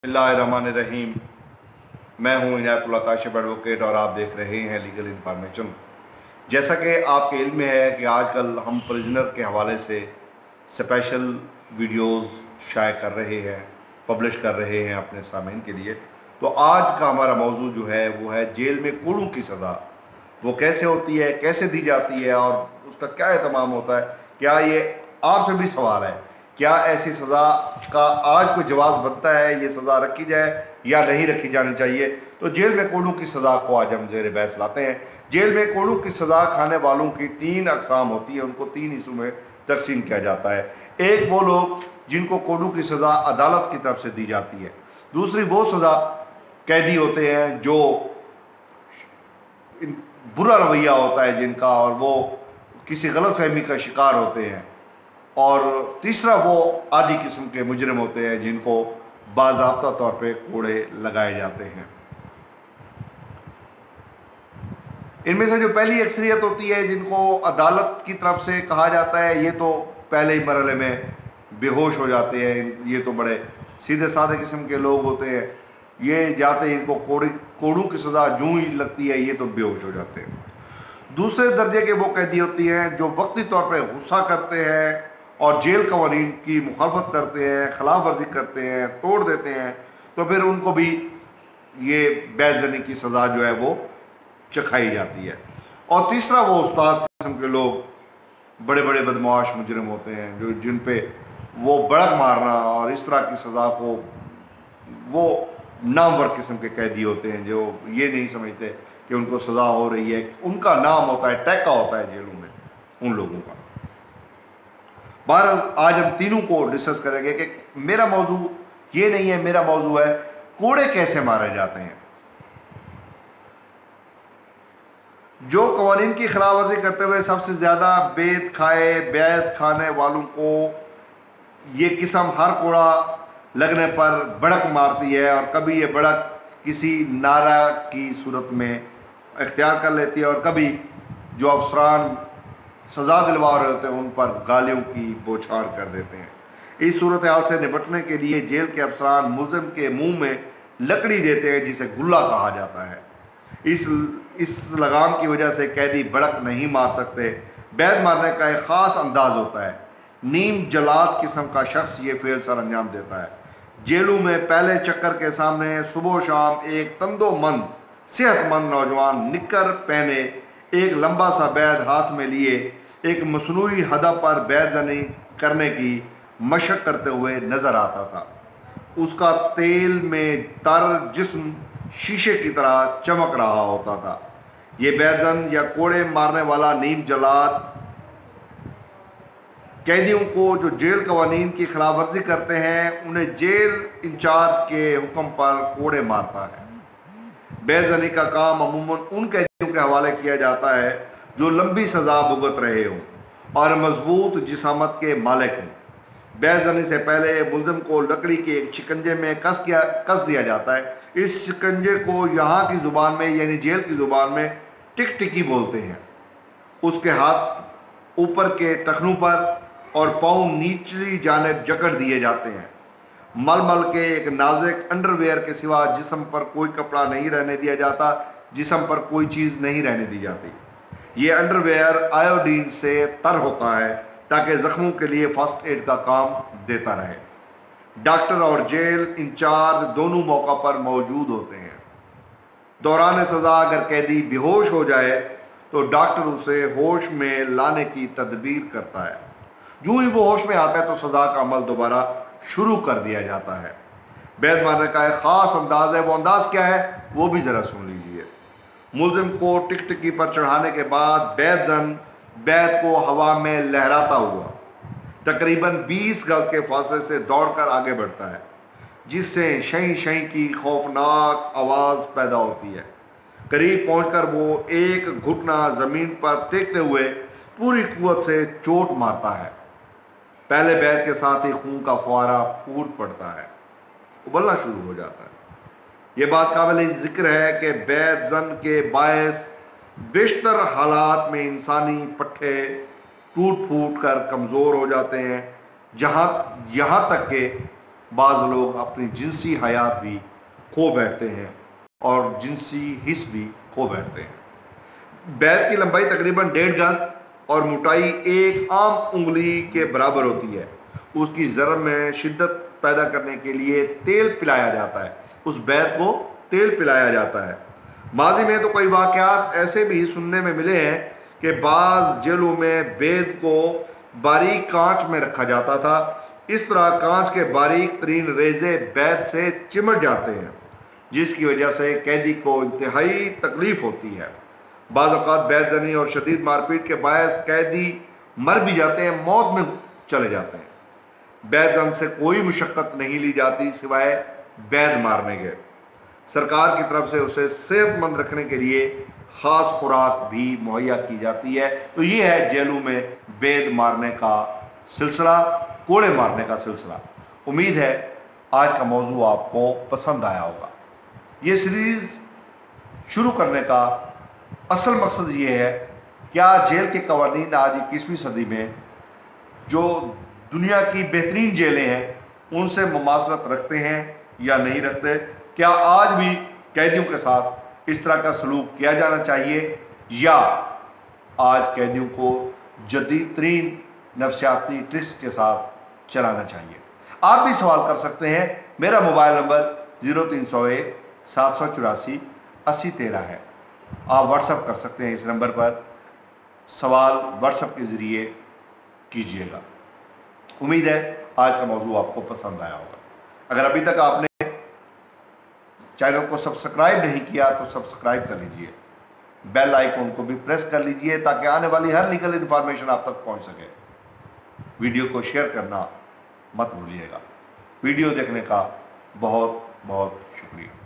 बिस्मिल्लाहिर्रहमानिर्रहीम। मैं हूं इनायतुल्लाह काशिफ एडवोकेट और आप देख रहे हैं लीगल इन्फॉर्मेशन। जैसा कि आपके इल्म में है कि आजकल हम प्रिजनर के हवाले से स्पेशल वीडियोस शाये कर रहे हैं, पब्लिश कर रहे हैं अपने सामीन के लिए। तो आज का हमारा मौजू जो है वो है जेल में कोड़ों की सज़ा। वो कैसे होती है, कैसे दी जाती है और उसका क्या एहतमाम होता है। क्या ये आपसे भी सवाल है, क्या ऐसी सज़ा का आज कोई जवाब बनता है, ये सज़ा रखी जाए या नहीं रखी जानी चाहिए। तो जेल में कोड़ों की सज़ा को आज हम ज़ेर बहस लाते हैं। जेल में कोड़ों की सज़ा खाने वालों की 3 अक़साम होती है, उनको 3 हिस्सों में तकसीम किया जाता है। एक वो लोग जिनको कोड़ों की सज़ा अदालत की तरफ से दी जाती है। दूसरी वो सज़ा कैदी होते हैं जो बुरा रवैया होता है जिनका, और वो किसी गलत फहमी का शिकार होते हैं। और तीसरा वो आधी किस्म के मुजरिम होते हैं जिनको बाज़ाब्ता तौर पे कोड़े लगाए जाते हैं। इनमें से जो पहली अक्सरियत होती है जिनको अदालत की तरफ से कहा जाता है, ये तो पहले ही मरहले में बेहोश हो जाते हैं। ये तो बड़े सीधे साधे किस्म के लोग होते हैं। ये जाते इनको कोड़ों की सज़ा जूं ही लगती है ये तो बेहोश हो जाते हैं। दूसरे दर्जे के वो कैदी होती हैं जो वक्ती तौर पर गुस्सा करते हैं और जेल कवानीन की मुखालफत करते हैं, खिलाफ वर्जी करते हैं, तोड़ देते हैं। तो फिर उनको भी ये बैज़नी की सज़ा जो है वो चखाई जाती है। और तीसरा वो उस्ताद किस्म के लोग, बड़े बड़े बदमाश मुजरिम होते हैं जो जिन पे वो बड़क मारना और इस तरह की सज़ा को, वो नामवर किस्म के कैदी होते हैं जो ये नहीं समझते कि उनको सज़ा हो रही है। उनका नाम होता है, टैका होता है जेलों में उन लोगों का। बहरहाल आज हम तीनों को डिस्कस करेंगे कि मेरा मौजू ये नहीं है, मेरा मौजू है कोड़े कैसे मारे जाते हैं। जो कवानीन की खिलाफ वर्जी करते हुए सबसे ज़्यादा बैत खाने वालों को ये किस्म हर कोड़ा लगने पर बड़क मारती है, और कभी ये बड़क किसी नारा की सूरत में इख्तियार कर लेती है और कभी जो अफसरान सज़ा दिलवा रहे होते हैं उन पर गालियों की बौछार कर देते हैं। इस सूरत हाल से निपटने के लिए जेल के अफसरान मुलजिम के मुंह में लकड़ी देते हैं जिसे गुल्ला कहा जाता है। इस लगाम की वजह से कैदी बड़क नहीं मार सकते। बैद मारने का एक ख़ास अंदाज होता है। नीम जलाद किस्म का शख्स ये फेल सर अंजाम देता है। जेलों में पहले चक्कर के सामने सुबह शाम एक तंदोमंद सेहतमंद नौजवान निक्कर पहने, एक लंबा सा बैद हाथ में लिए, एक मसनूई हदफ पर बैदजनी करने की मशक करते हुए नजर आता था। उसका तेल में तर जिस्म शीशे की तरह चमक रहा होता था। ये बैदजन या कोड़े मारने वाला नीम जलाद कैदियों को जो जेल कवानीन की खिलाफ वर्जी करते हैं उन्हें जेल इंचार्ज के हुक्म पर कोड़े मारता है। बैदजनी का काम अमूमन उन कैदियों के हवाले किया जाता है जो लंबी सज़ा भुगत रहे हों और मजबूत जिसामत के मालिक हों। बैदजनी से पहले मुलजिम को लकड़ी के एक शिकंजे में कस दिया जाता है। इस शिकंजे को यहाँ की ज़ुबान में यानी जेल की ज़ुबान में टिक टिकी बोलते हैं। उसके हाथ ऊपर के टखनों पर और पाँव नीचली जानिब जकड़ दिए जाते हैं। मलमल के एक नाजुक अंडरवेयर के सिवा जिस्म पर कोई कपड़ा नहीं रहने दिया जाता, जिस्म पर कोई चीज़ नहीं रहने दी जाती। ये अंडरवेयर आयोडीन से तर होता है ताकि ज़ख्मों के लिए फर्स्ट एड का काम देता रहे। डॉक्टर और जेल इंचार्ज दोनों मौका पर मौजूद होते हैं। दौरान सज़ा अगर कैदी बेहोश हो जाए तो डॉक्टर उसे होश में लाने की तदबीर करता है। जो ही वो होश में आता है तो सज़ा का अमल दोबारा शुरू कर दिया जाता है। बैद मारने का एक ख़ास अंदाज है। वो अंदाज क्या है वो भी ज़रा सुन लीजिए। मुलजिम को टिकटिकी पर चढ़ाने के बाद बैदजन बैद को हवा में लहराता हुआ तकरीबन 20 गज के फासले से दौड़कर आगे बढ़ता है, जिससे शई शई की खौफनाक आवाज़ पैदा होती है। करीब पहुंचकर वो एक घुटना ज़मीन पर टेकते हुए पूरी कुव्वत से चोट मारता है। पहले बैद के साथ ही खून का फुआरा फूट पड़ता है, उबलना शुरू हो जाता है। ये बात काबिल जिक्र है कि बैदजन के बायस बेशतर हालात में इंसानी पट्टे टूट फूट कर कमज़ोर हो जाते हैं। यहाँ तक कि बाज़ लोग अपनी जिनसी हयात भी खो बैठते हैं और जिनसी हिस्स भी खो बैठते हैं। बैत की लंबाई तकरीबन 1.5 गज और मोटाई एक आम उंगली के बराबर होती है। उसकी ज़र्ब में शिद्दत पैदा करने के लिए तेल पिलाया जाता है, उस बैत को तेल पिलाया जाता है। माजी में तो कई वाक़यात ऐसे भी सुनने में मिले हैं कि बाज़ जेलों में बैत को बारीक कांच में रखा जाता था। इस तरह कांच के बारीक तरीन रेज़े बैत से चिमट जाते हैं, जिसकी वजह से कैदी को इंतहाई तकलीफ होती है। बाज़ औक़ात बैतज़नी और शदीद मारपीट के बायस कैदी मर भी जाते हैं, मौत में चले जाते हैं। बैतज़न से कोई मुशक्क़त नहीं ली जाती सिवाय बैत मारने के। सरकार की तरफ से उसे सेहतमंद रखने के लिए ख़ास खुराक भी मुहैया की जाती है। तो ये है जेलों में बैत मारने का सिलसिला, कोड़े मारने का सिलसिला। उम्मीद है आज का मौजू आपको पसंद आया होगा। ये सीरीज़ शुरू करने का असल मकसद ये है, क्या जेल के कवानीन आज 21वीं सदी में जो दुनिया की बेहतरीन जेलें हैं उनसे मुमासलत रखते हैं या नहीं रखते? क्या आज भी कैदियों के साथ इस तरह का सलूक किया जाना चाहिए या आज कैदियों को जदीद तरीन नफ्सियाती ट्रिक्स के साथ चलाना चाहिए? आप भी सवाल कर सकते हैं। मेरा मोबाइल नंबर 0301 784 8013 है। आप व्हाट्सएप कर सकते हैं, इस नंबर पर सवाल व्हाट्सएप के ज़रिए कीजिएगा। उम्मीद है आज का मौजू आपको पसंद आया होगा। अगर अभी तक आपने चैनल को सब्सक्राइब नहीं किया तो सब्सक्राइब कर लीजिए, बेल आइकन को भी प्रेस कर लीजिए ताकि आने वाली हर लीगल इन्फॉर्मेशन आप तक पहुंच सके। वीडियो को शेयर करना मत भूलिएगा। वीडियो देखने का बहुत बहुत शुक्रिया।